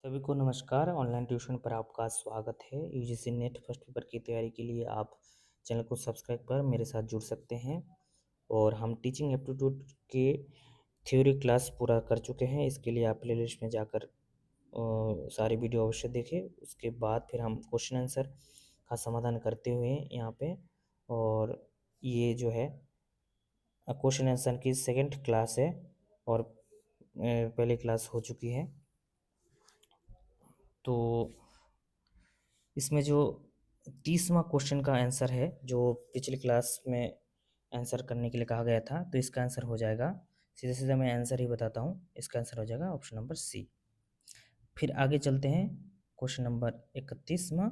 सभी को नमस्कार। ऑनलाइन ट्यूशन पर आपका स्वागत है। यूजीसी नेट फर्स्ट पेपर की तैयारी के लिए आप चैनल को सब्सक्राइब कर मेरे साथ जुड़ सकते हैं। और हम टीचिंग एप्टीट्यूड के थ्योरी क्लास पूरा कर चुके हैं। इसके लिए आप प्लेलिस्ट में जाकर सारी वीडियो अवश्य देखें। उसके बाद फिर हम क्वेश्चन आंसर का समाधान करते हुए यहाँ पे, और ये जो है क्वेश्चन आंसर की सेकंड क्लास है और पहली क्लास हो चुकी है। तो इसमें जो 30वां क्वेश्चन का आंसर है, जो पिछली क्लास में आंसर करने के लिए कहा गया था, तो इसका आंसर हो जाएगा, सीधा सीधा मैं आंसर ही बताता हूँ, इसका आंसर हो जाएगा ऑप्शन नंबर सी। फिर आगे चलते हैं। क्वेश्चन नंबर 31वां,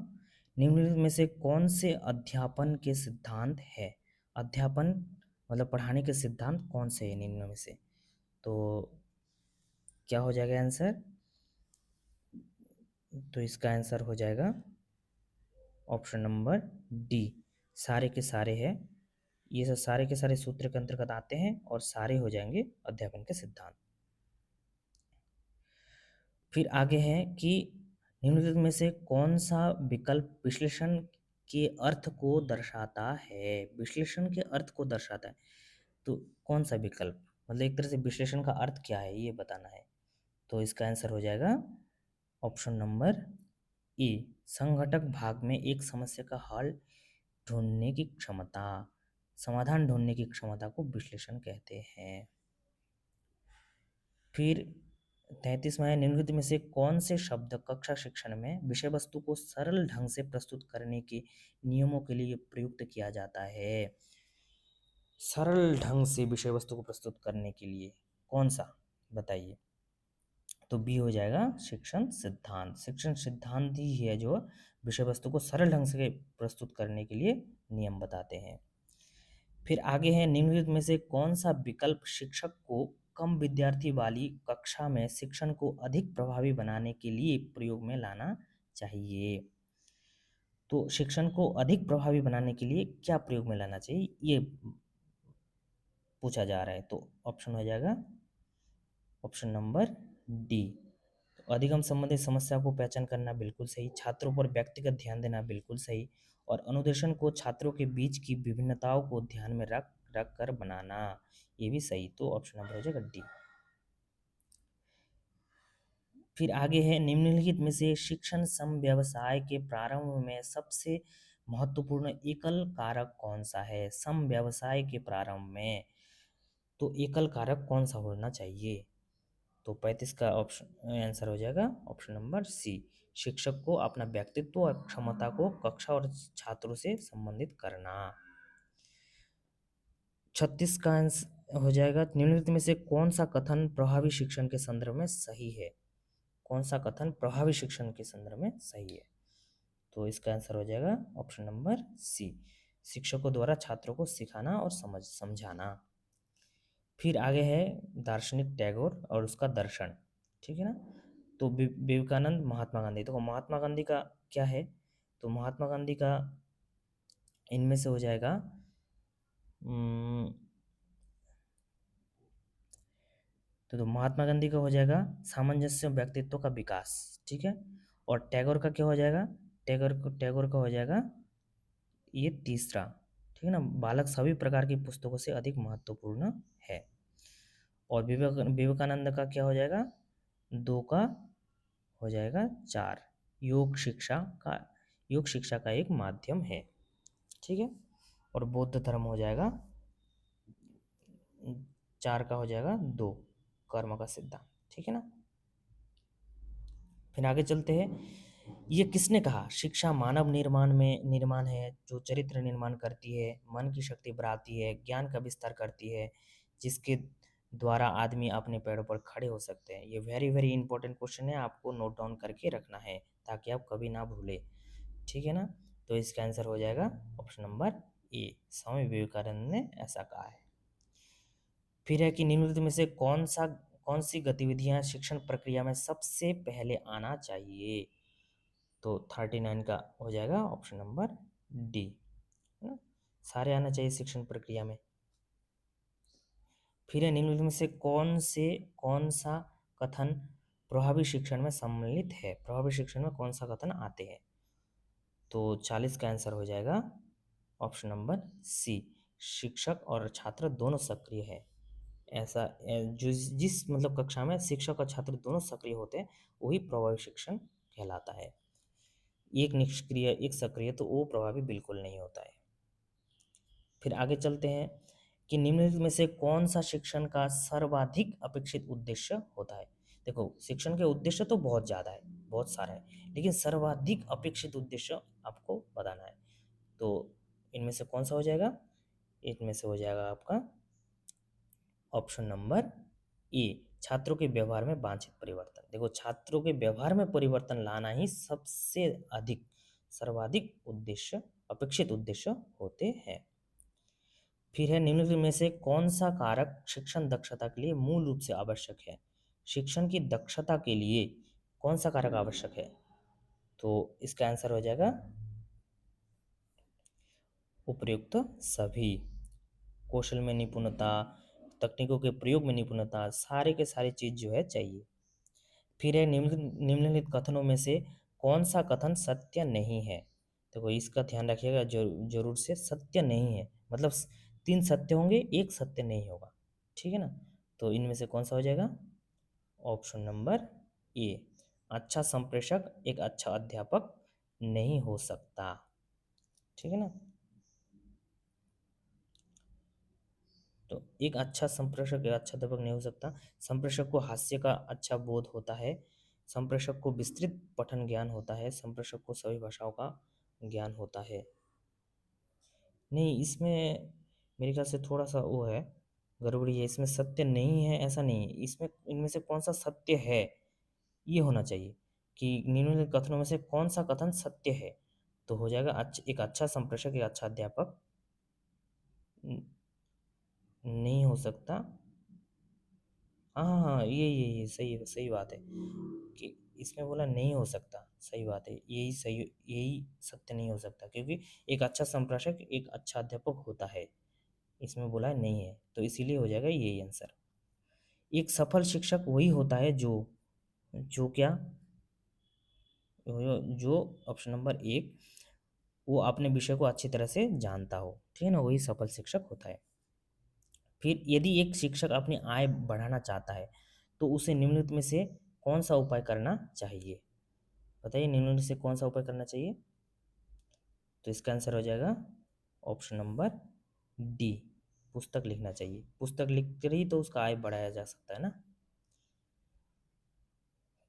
निम्नलिखित में से कौन से अध्यापन के सिद्धांत है? अध्यापन मतलब पढ़ाने के सिद्धांत कौन से है निम्न में से? तो क्या हो जाएगा आंसर? तो इसका आंसर हो जाएगा ऑप्शन नंबर डी, सारे के सारे है। ये सब सारे के सारे सूत्र के अंतर्गत आते हैं और सारे हो जाएंगे अध्यापन के सिद्धांत। फिर आगे है कि निम्नलिखित में से कौन सा विकल्प विश्लेषण के अर्थ को दर्शाता है? विश्लेषण के अर्थ को दर्शाता है, तो कौन सा विकल्प, मतलब एक तरह से विश्लेषण का अर्थ क्या है ये बताना है। तो इसका आंसर हो जाएगा ऑप्शन नंबर ए, संघटक भाग में एक समस्या का हल ढूंढने की क्षमता, समाधान ढूंढने की क्षमता को विश्लेषण कहते हैं। फिर 33वां है, निम्नलिखित में से कौन से शब्द कक्षा शिक्षण में विषय वस्तु को सरल ढंग से प्रस्तुत करने के नियमों के लिए प्रयुक्त किया जाता है? सरल ढंग से विषय वस्तु को प्रस्तुत करने के लिए कौन सा, बताइए। तो बी हो जाएगा शिक्षण सिद्धांत। शिक्षण सिद्धांत ही है जो विषय वस्तु को सरल ढंग से प्रस्तुत करने के लिए नियम बताते हैं। फिर आगे है, निम्नलिखित में से कौन सा विकल्प शिक्षक को कम विद्यार्थी वाली कक्षा में शिक्षण को अधिक प्रभावी बनाने के लिए प्रयोग में लाना चाहिए? तो शिक्षण को अधिक प्रभावी बनाने के लिए क्या प्रयोग में लाना चाहिए ये पूछा जा रहा है। तो ऑप्शन हो जाएगा ऑप्शन नंबर डी, अधिगम संबंधी समस्या को पहचान करना बिल्कुल सही, छात्रों पर व्यक्तिगत ध्यान देना बिल्कुल सही, और अनुदेशन को छात्रों के बीच की विभिन्नताओं को ध्यान में रख रख कर बनाना, ये भी सही। तो ऑप्शन नंबर हो जाएगा डी। फिर आगे है, निम्नलिखित में से शिक्षण सम व्यवसाय के प्रारंभ में सबसे महत्वपूर्ण एकल कारक कौन सा है? सम व्यवसाय के प्रारंभ में तो एकल कारक कौन सा होना चाहिए? तो 35 का ऑप्शन आंसर हो जाएगा ऑप्शन नंबर सी, शिक्षक को अपना व्यक्तित्व और क्षमता को कक्षा और छात्रों से संबंधित करना। 36 का आंसर हो जाएगा, निम्नलिखित में से कौन सा कथन प्रभावी शिक्षण के संदर्भ में सही है? कौन सा कथन प्रभावी शिक्षण के संदर्भ में सही है? तो इसका आंसर हो जाएगा ऑप्शन नंबर सी, शिक्षकों द्वारा छात्रों को सिखाना और समझाना। फिर आगे है दार्शनिक टैगोर और उसका दर्शन, ठीक है ना। तो विवेकानंद, महात्मा गांधी, तो महात्मा गांधी का क्या है? तो महात्मा गांधी का इनमें से हो जाएगा तो महात्मा गांधी का हो जाएगा सामंजस्य व्यक्तित्व का विकास, ठीक है। और टैगोर का क्या हो जाएगा? टैगोर का हो जाएगा ये तीसरा, ठीक है ना, बालक सभी प्रकार की पुस्तकों से अधिक महत्वपूर्ण है। और विवेकानंद का क्या हो जाएगा? दो का हो जाएगा चार, योग शिक्षा का एक माध्यम है, ठीक है। और बौद्ध धर्म हो जाएगा चार का हो जाएगा दो, कर्म का सिद्धांत, ठीक है ना। फिर आगे चलते हैं, ये किसने कहा शिक्षा मानव निर्माण है, जो चरित्र निर्माण करती है, मन की शक्ति बढ़ाती है, ज्ञान का विस्तार करती है, जिसके द्वारा आदमी अपने पैरों पर खड़े हो सकते हैं। ये वेरी वेरी इंपॉर्टेंट क्वेश्चन है, आपको नोट डाउन करके रखना है ताकि आप कभी ना भूले, ठीक है ना। तो इसका आंसर हो जाएगा option number A, Swami Vivekananda ने ऐसा कहा है। फिर है कि निम्नलिखित में से कौन सी गतिविधियां शिक्षण प्रक्रिया में सबसे पहले आना चाहिए? तो 39 का हो जाएगा ऑप्शन नंबर डी, है ना, सारे आना चाहिए शिक्षण प्रक्रिया में। फिर है निम्नलिखित में से कौन सा कथन प्रभावी शिक्षण में सम्मिलित है? प्रभावी शिक्षण में कौन सा कथन आते हैं? तो 40 का आंसर हो जाएगा ऑप्शन नंबर सी, शिक्षक और छात्र दोनों सक्रिय है। ऐसा जो जिस मतलब कक्षा में शिक्षक और छात्र दोनों सक्रिय होते हैं वही प्रभावी शिक्षण कहलाता है। एक निष्क्रिय एक सक्रिय तो वो प्रभावी बिल्कुल नहीं होता है। फिर आगे चलते हैं कि निम्नलिखित में से कौन सा शिक्षण का सर्वाधिक अपेक्षित उद्देश्य होता है? देखो, शिक्षण के उद्देश्य तो बहुत ज़्यादा है, बहुत सारा है, लेकिन सर्वाधिक अपेक्षित उद्देश्य आपको बताना है। तो इनमें से कौन सा हो जाएगा? इनमें से हो जाएगा आपका ऑप्शन नंबर ए, छात्रों के व्यवहार में वांछित परिवर्तन। देखो, छात्रों के व्यवहार में परिवर्तन लाना ही सबसे अधिक सर्वाधिक उद्देश्य अपेक्षित उद्देश्य होते हैं। फिर है निम्नलिखित में से कौन सा कारक शिक्षण दक्षता के लिए मूल रूप से आवश्यक है? शिक्षण की दक्षता के लिए कौन सा कारक आवश्यक है? तो इसका आंसर हो जाएगा उपयुक्त सभी। कौशल में निपुणता, तकनीकों के प्रयोग में निपुणता, सारे के सारे चीज जो है चाहिए। फिर है निम्नलिखित कथनों में से कौन सा कथन सत्य नहीं है? देखो, इसका ध्यान रखिएगा, जरूर से सत्य नहीं है, मतलब 3 सत्य होंगे, एक सत्य नहीं होगा, ठीक है ना? तो इनमें से कौन सा हो जाएगा? ऑप्शन नंबर ए, अच्छा संप्रेषक एक अच्छा अध्यापक नहीं हो सकता, ठीक है ना? तो एक अच्छा संप्रेषक एक अच्छा अध्यापक नहीं हो सकता। संप्रेषक को हास्य का अच्छा बोध होता है, संप्रेषक को विस्तृत पठन ज्ञान होता है, संप्रेषक को सभी भाषाओं का ज्ञान होता है। नहीं, इसमें मेरे ख्याल से थोड़ा सा वो है, गड़बड़ी है। इसमें सत्य नहीं है ऐसा नहीं है, इसमें इनमें से कौन सा सत्य है ये होना चाहिए कि निम्नलिखित कथनों में से कौन सा कथन सत्य है? तो हो जाएगा एक अच्छा संप्रेषक एक अच्छा अध्यापक नहीं हो सकता। हाँ हाँ हाँ, ये सही सही बात है कि इसमें बोला नहीं हो सकता, सही बात है, यही सही, यही सत्य नहीं हो सकता, क्योंकि एक अच्छा संप्रेषक एक अच्छा अध्यापक होता है, इसमें बोला है नहीं है, तो इसीलिए हो जाएगा यही आंसर। एक सफल शिक्षक वही होता है जो जो क्या जो ऑप्शन नंबर एक, वो अपने विषय को अच्छी तरह से जानता हो, ठीक है ना, वही सफल शिक्षक होता है। फिर यदि एक शिक्षक अपनी आय बढ़ाना चाहता है तो उसे निम्नलिखित में से कौन सा उपाय करना चाहिए? बताइए, निम्नलिखित से कौन सा उपाय करना चाहिए? तो इसका आंसर हो जाएगा ऑप्शन नंबर डी, पुस्तक लिखना चाहिए। पुस्तक लिख कर ही तो उसका आय बढ़ाया जा सकता है ना।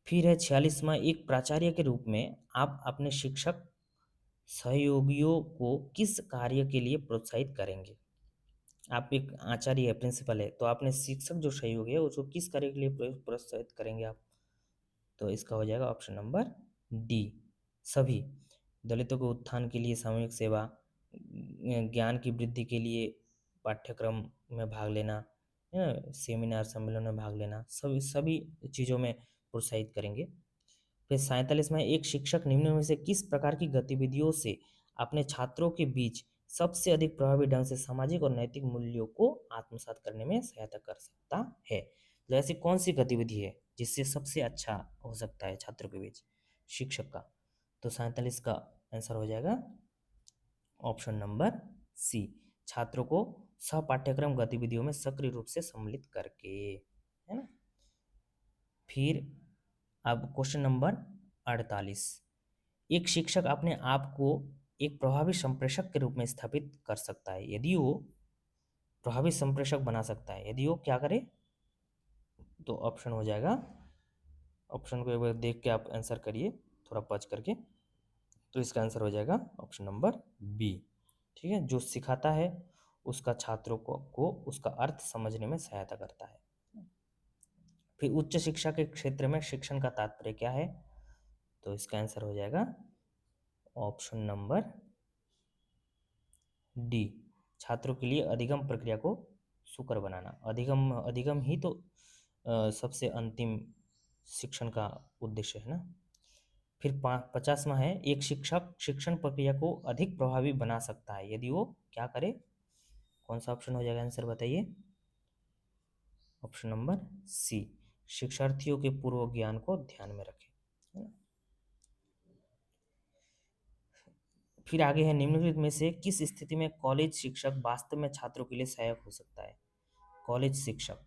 फिर है 46वां, एक प्राचार्य के रूप में आप अपने शिक्षक सहयोगियों को किस कार्य के लिए प्रोत्साहित करेंगे? आप एक आचार्य है, प्रिंसिपल है, तो आपने शिक्षक जो सहयोगी है उसको किस कार्य के लिए प्रोत्साहित करेंगे आप? तो इसका हो जाएगा ऑप्शन नंबर डी, सभी। दलितों के उत्थान के लिए सामूहिक सेवा, ज्ञान की वृद्धि के लिए पाठ्यक्रम में भाग लेना, है ना, सेमिनार सम्मेलन में भाग लेना, सभी सभी चीज़ों में प्रोत्साहित करेंगे। फिर 47 में, एक शिक्षक निम्न में से किस प्रकार की गतिविधियों से अपने छात्रों के बीच सबसे अधिक प्रभावी ढंग से सामाजिक और नैतिक मूल्यों को आत्मसात करने में सहायता कर सकता है? तो ऐसी कौन सी गतिविधि है जिससे सबसे अच्छा हो सकता है छात्रों के बीच शिक्षक का? तो 47 का आंसर हो जाएगा ऑप्शन नंबर सी, छात्रों को सह पाठ्यक्रम गतिविधियों में सक्रिय रूप से सम्मिलित करके, है ना। फिर अब क्वेश्चन नंबर 48, एक शिक्षक अपने आप को एक प्रभावी संप्रेषक के रूप में स्थापित कर सकता है यदि वो प्रभावी संप्रेषक बना सकता है यदि वो क्या करे? तो ऑप्शन हो जाएगा, ऑप्शन को एक बार देख के आप आंसर करिए थोड़ा पच करके। तो इसका आंसर हो जाएगा ऑप्शन नंबर बी, ठीक है, जो सिखाता है उसका छात्रों को उसका अर्थ समझने में सहायता करता है। फिर उच्च शिक्षा के क्षेत्र में शिक्षण का तात्पर्य क्या है? तो इसका आंसर हो जाएगा ऑप्शन नंबर डी, छात्रों के लिए अधिगम प्रक्रिया को सुकर बनाना। अधिगम अधिगम ही तो सबसे अंतिम शिक्षण का उद्देश्य है ना। फिर 50वां है, एक शिक्षक शिक्षण प्रक्रिया को अधिक प्रभावी बना सकता है यदि वो क्या करे? कौन सा ऑप्शन हो जाएगा आंसर बताइए? ऑप्शन नंबर सी, शिक्षार्थियों के पूर्व ज्ञान को ध्यान में रखें, है ना। फिर आगे है, निम्नलिखित में से किस स्थिति में कॉलेज शिक्षक वास्तव में छात्रों के लिए सहायक हो सकता है। कॉलेज शिक्षक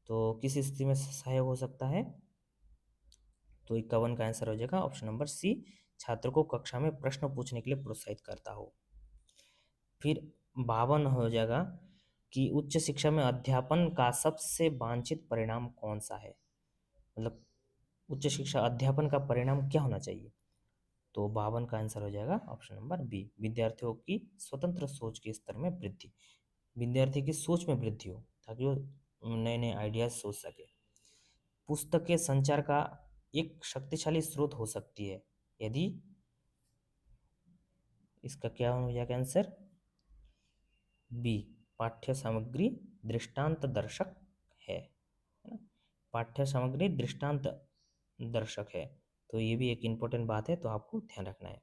तो किस स्थिति में सहायक हो सकता है, तो 51 का आंसर हो जाएगा ऑप्शन नंबर सी, छात्र को कक्षा में प्रश्न पूछने के लिए प्रोत्साहित करता हो। फिर 52 हो जाएगा कि उच्च शिक्षा में अध्यापन का सबसे वांछित परिणाम कौन सा है, मतलब उच्च शिक्षा अध्यापन का परिणाम क्या होना चाहिए, तो 52 का आंसर हो जाएगा ऑप्शन नंबर बी, विद्यार्थियों की स्वतंत्र सोच के स्तर में वृद्धि, विद्यार्थी की सोच में वृद्धि हो ताकि वो नए नए आइडियाज सोच सके। पुस्तकें संचार का एक शक्तिशाली स्रोत हो सकती है यदि, इसका क्या हो जाएगा आंसर बी, पाठ्य सामग्री दृष्टांत दर्शक है ना, पाठ्य सामग्री दृष्टांत दर्शक है, तो ये भी एक इम्पोर्टेंट बात है, तो आपको ध्यान रखना है।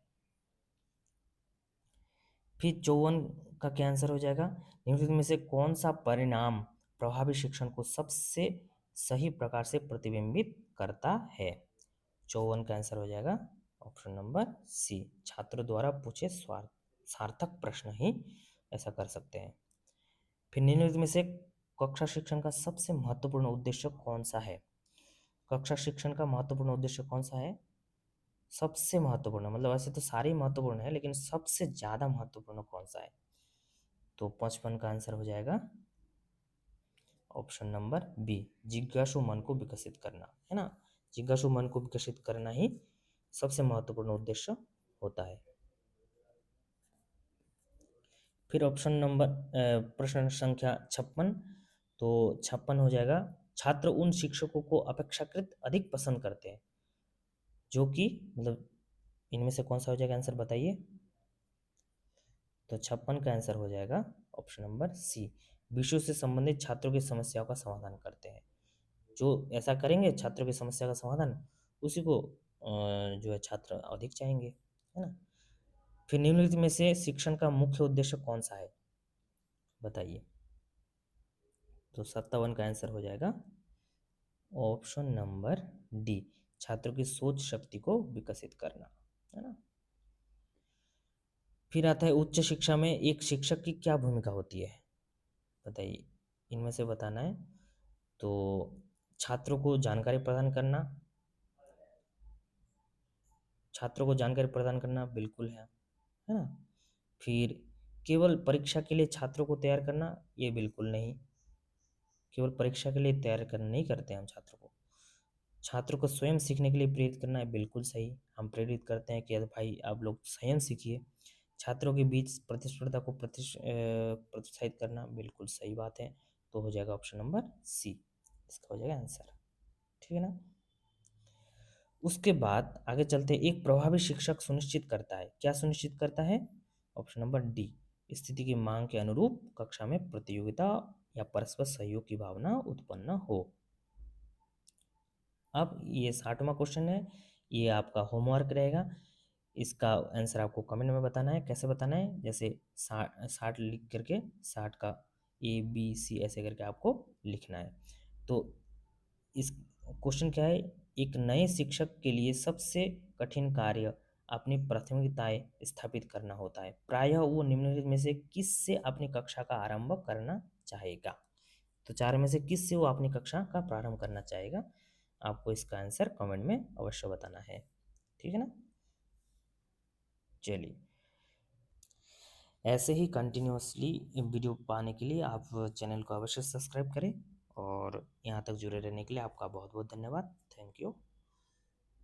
फिर 54 का क्या आंसर हो जाएगा, निम्नलिखित में से कौन सा परिणाम प्रभावी शिक्षण को सबसे सही प्रकार से प्रतिबिंबित करता है, 54 का आंसर हो जाएगा ऑप्शन नंबर सी, छात्र द्वारा पूछे स्वार्थ सार्थक प्रश्न ही ऐसा कर सकते हैं। फिर निम्नलिखित में से कक्षा शिक्षण का सबसे महत्वपूर्ण उद्देश्य कौन सा है, कक्षा शिक्षण का महत्वपूर्ण उद्देश्य कौन सा है, सबसे महत्वपूर्ण, मतलब वैसे तो सारे ही महत्वपूर्ण है लेकिन सबसे ज्यादा महत्वपूर्ण कौन सा है, तो 55 का आंसर हो जाएगा ऑप्शन नंबर बी, जिज्ञासु मन को विकसित करना, है ना, जिज्ञासु मन को विकसित करना ही सबसे महत्वपूर्ण उद्देश्य होता है। फिर ऑप्शन नंबर प्रश्न संख्या 56, तो 56 हो जाएगा, छात्र उन शिक्षकों को अपेक्षाकृत अधिक पसंद करते हैं जो कि, मतलब इनमें से कौन सा हो जाएगा आंसर बताइए, तो 56 का आंसर हो जाएगा ऑप्शन नंबर सी, विषयों से संबंधित छात्रों की समस्याओं का समाधान करते हैं, जो ऐसा करेंगे छात्रों की समस्या का समाधान उसी को जो है छात्र अधिक चाहेंगे, है ना। फिर निम्नलिखित में से शिक्षण का मुख्य उद्देश्य कौन सा है बताइए, तो 57 का आंसर हो जाएगा ऑप्शन नंबर डी, छात्रों की सोच शक्ति को विकसित करना, है ना। फिर आता है उच्च शिक्षा में एक शिक्षक की क्या भूमिका होती है बताइए, इनमें से बताना है, तो छात्रों को जानकारी प्रदान करना, छात्रों को जानकारी प्रदान करना बिल्कुल है ना। फिर केवल परीक्षा के लिए छात्रों को तैयार करना, ये बिल्कुल नहीं, केवल परीक्षा के लिए तैयार कर नहीं करते हम छात्रों को, छात्रों को स्वयं सीखने के लिए प्रेरित करना है बिल्कुल सही, हम प्रेरित करते हैं कि अरे भाई आप लोग स्वयं सीखिए, छात्रों के बीच प्रतिस्पर्धा को प्रोत्साहित करना बिल्कुल सही बात है, तो हो जाएगा ऑप्शन नंबर सी, इसका हो जाएगा आंसर, ठीक है ना। उसके बाद आगे चलते हैं, एक प्रभावी शिक्षक सुनिश्चित करता है, क्या सुनिश्चित करता है, ऑप्शन नंबर डी, स्थिति की मांग के अनुरूप कक्षा में प्रतियोगिता या परस्पर सहयोग की भावना उत्पन्न हो। अब ये 60वां क्वेश्चन है, ये आपका होमवर्क रहेगा, इसका आंसर आपको कमेंट में बताना है, कैसे बताना है, जैसे 60 लिख करके 60 का ABC ऐसे करके आपको लिखना है। तो इस क्वेश्चन क्या है, एक नए शिक्षक के लिए सबसे कठिन कार्य अपनी प्राथमिकताएं स्थापित करना होता है, प्रायः वो निम्नलिखित में से किस से अपनी कक्षा का आरंभ करना चाहेगा, तो चार में से किस से वो अपनी कक्षा का प्रारंभ करना चाहेगा, आपको इसका आंसर कमेंट में अवश्य बताना है, ठीक है ना। चलिए, ऐसे ही कंटिन्यूअसली वीडियो पाने के लिए आप चैनल को अवश्य सब्सक्राइब करें, और यहाँ तक जुड़े रहने के लिए आपका बहुत बहुत धन्यवाद, थैंक यू।